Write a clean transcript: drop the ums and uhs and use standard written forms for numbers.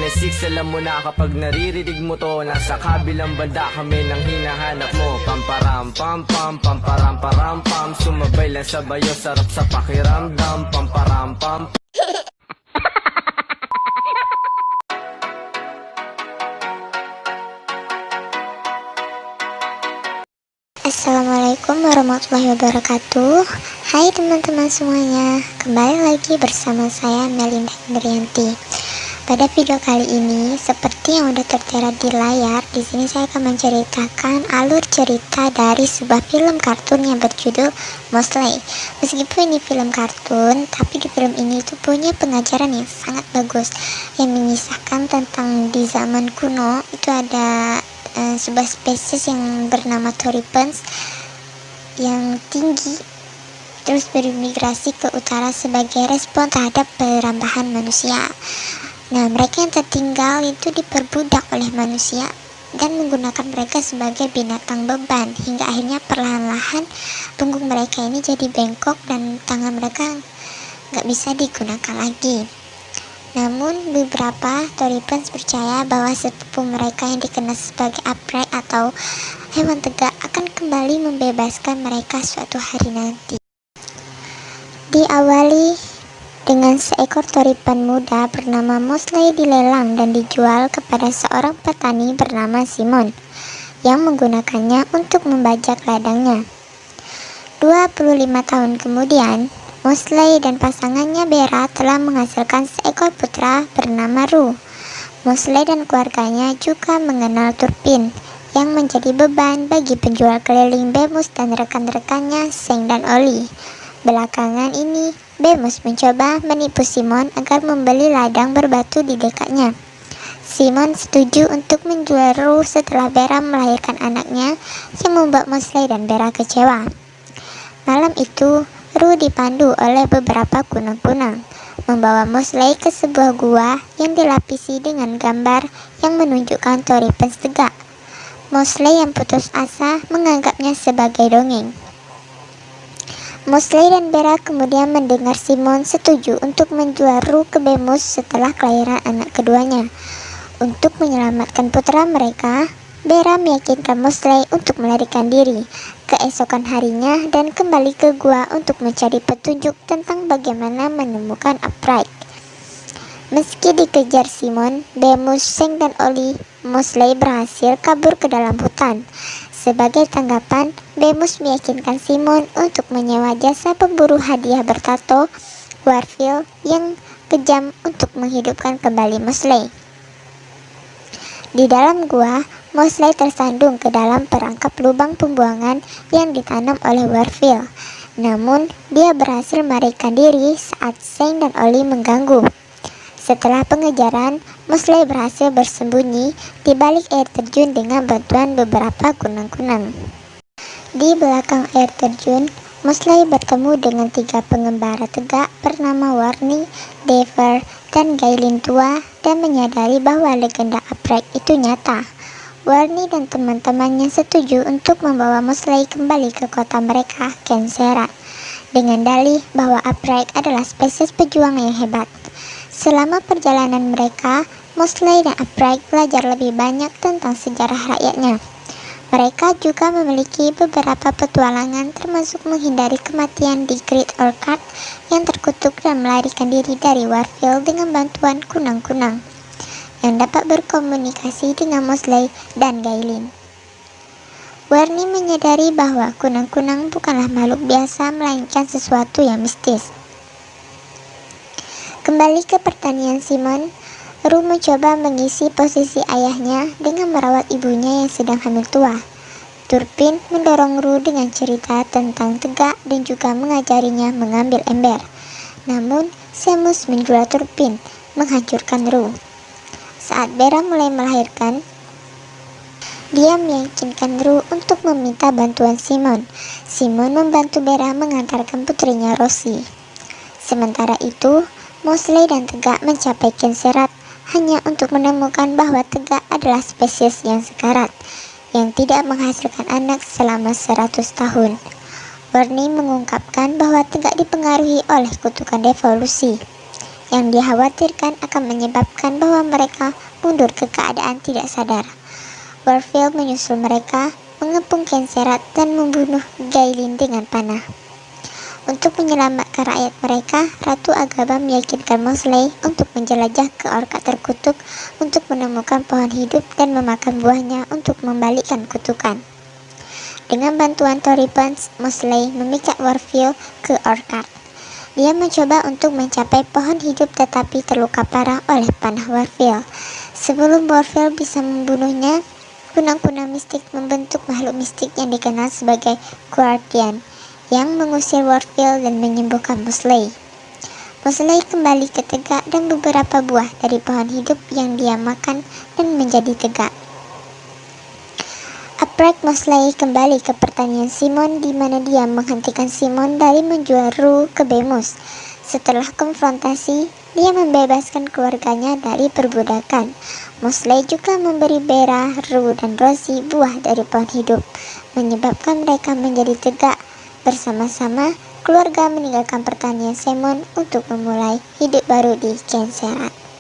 Genesis, alam mo na kapag naririnig mo to, nasa kabilang banda kami nang hinahanap mo. Pamparam pam pam, pamparam param pam, sumabay lang sa bayo, sarap sa pakiramdam. Pamparam pam. Assalamualaikum warahmatullahi wabarakatuh. Hai teman-teman semuanya, kembali lagi bersama saya Melinda Indrianti. Pada video kali ini, seperti yang udah tertera di layar, di sini saya akan menceritakan alur cerita dari sebuah film kartun yang berjudul Mosley. Meskipun ini film kartun, tapi di film ini itu punya pengajaran yang sangat bagus, yang mengisahkan tentang di zaman kuno itu ada sebuah spesies yang bernama Thoripens yang tinggi terus bermigrasi ke utara sebagai respon terhadap perambahan manusia. Nah, mereka yang tertinggal itu diperbudak oleh manusia dan menggunakan mereka sebagai binatang beban, hingga akhirnya perlahan-lahan punggung mereka ini jadi bengkok dan tangan mereka nggak bisa digunakan lagi. Namun beberapa Thoripens percaya bahwa sepupu mereka yang dikenal sebagai upright atau hewan tegak akan kembali membebaskan mereka suatu hari nanti. Diawali dengan seekor Thoripen muda bernama Mosley dilelang dan dijual kepada seorang petani bernama Simon yang menggunakannya untuk membajak ladangnya. 25 tahun kemudian, Mosley dan pasangannya Bera telah menghasilkan seekor putra bernama Ru. Mosley dan keluarganya juga mengenal Turpin yang menjadi beban bagi penjual keliling Bemus dan rekan-rekannya Seng dan Oli. Belakangan ini, Bemus mencoba menipu Simon agar membeli ladang berbatu di dekatnya. Simon setuju untuk menjual Ru setelah Bera melahirkan anaknya, yang membuat Mosley dan Bera kecewa. Malam itu, Ru dipandu oleh beberapa kunang-kunang, membawa Mosley ke sebuah gua yang dilapisi dengan gambar yang menunjukkan Thoripens tegak. Mosley yang putus asa menganggapnya sebagai dongeng. Mosley dan Bera kemudian mendengar Simon setuju untuk menjual Ru ke Bemus setelah kelahiran anak keduanya. Untuk menyelamatkan putra mereka, Bera meyakinkan Mosley untuk melarikan diri keesokan harinya dan kembali ke gua untuk mencari petunjuk tentang bagaimana menemukan upright. Meski dikejar Simon, Bemus, Seng dan Oli, Mosley berhasil kabur ke dalam hutan. Sebagai tanggapan, Bemus meyakinkan Simon untuk menyewa jasa pemburu hadiah bertato Warfield yang kejam untuk menghidupkan kembali Mosley. Di dalam gua, Mosley tersandung ke dalam perangkap lubang pembuangan yang ditanam oleh Warfield. Namun, dia berhasil melarikan diri saat Seng dan Oli mengganggu. Setelah pengejaran, Mosley berhasil bersembunyi di balik air terjun dengan bantuan beberapa kunang-kunang. Di belakang air terjun, Mosley bertemu dengan 3 pengembara tegak bernama Warnie, Dever, dan Gailin tua dan menyadari bahwa legenda upright itu nyata. Warnie dan teman-temannya setuju untuk membawa Mosley kembali ke kota mereka, Kensera, dengan dalih bahwa upright adalah spesies pejuang yang hebat. Selama perjalanan mereka, Mosley dan upright belajar lebih banyak tentang sejarah rakyatnya. Mereka juga memiliki beberapa petualangan, termasuk menghindari kematian di Great Orchard yang terkutuk dan melarikan diri dari Warfield dengan bantuan kunang-kunang yang dapat berkomunikasi dengan Mosley dan Gailin. Warnie menyadari bahwa kunang-kunang bukanlah makhluk biasa, melainkan sesuatu yang mistis. Kembali ke pertanian Simon, Ru mencoba mengisi posisi ayahnya dengan merawat ibunya yang sedang hamil tua. Turpin mendorong Ru dengan cerita tentang tegak dan juga mengajarinya mengambil ember. Namun, Seamus menjual Turpin, menghancurkan Ru. Saat Bera mulai melahirkan, dia meyakinkan Ru untuk meminta bantuan Simon. Simon membantu Bera mengantarkan putrinya Rosie. Sementara itu, Mosley dan tegak mencapai Kenserat hanya untuk menemukan bahwa tegak adalah spesies yang sekarat, yang tidak menghasilkan anak selama 100 tahun. Warnie mengungkapkan bahwa tegak dipengaruhi oleh kutukan devolusi. yang dikhawatirkan akan menyebabkan bahwa mereka mundur ke keadaan tidak sadar. Warfield menyusul mereka, mengepung Kenserat dan membunuh Gaelin dengan panah. Untuk menyelamatkan rakyat mereka, Ratu Agaba meyakinkan Mosley untuk menjelajah ke Orkat terkutuk untuk menemukan pohon hidup dan memakan buahnya untuk membalikkan kutukan. Dengan bantuan Tory Burns, Mosley memikat Warfield ke Orkat. Dia mencoba untuk mencapai pohon hidup tetapi terluka parah oleh panah Warfield. Sebelum Warfield bisa membunuhnya, kunang-kunang mistik membentuk makhluk mistik yang dikenal sebagai Guardian yang mengusir Warfield dan menyembuhkan Mosley. Mosley kembali ke tegak dan beberapa buah dari pohon hidup yang dia makan dan menjadi tegak. Uprak Mosley kembali ke pertanian Simon di mana dia menghentikan Simon dari menjual Rue ke Bemus. Setelah konfrontasi, dia membebaskan keluarganya dari perbudakan. Mosley juga memberi Bera, Rue, dan Rosie buah dari pohon hidup, menyebabkan mereka menjadi tegak. Bersama-sama, keluarga meninggalkan pertanian Simon untuk memulai hidup baru di Kenserat.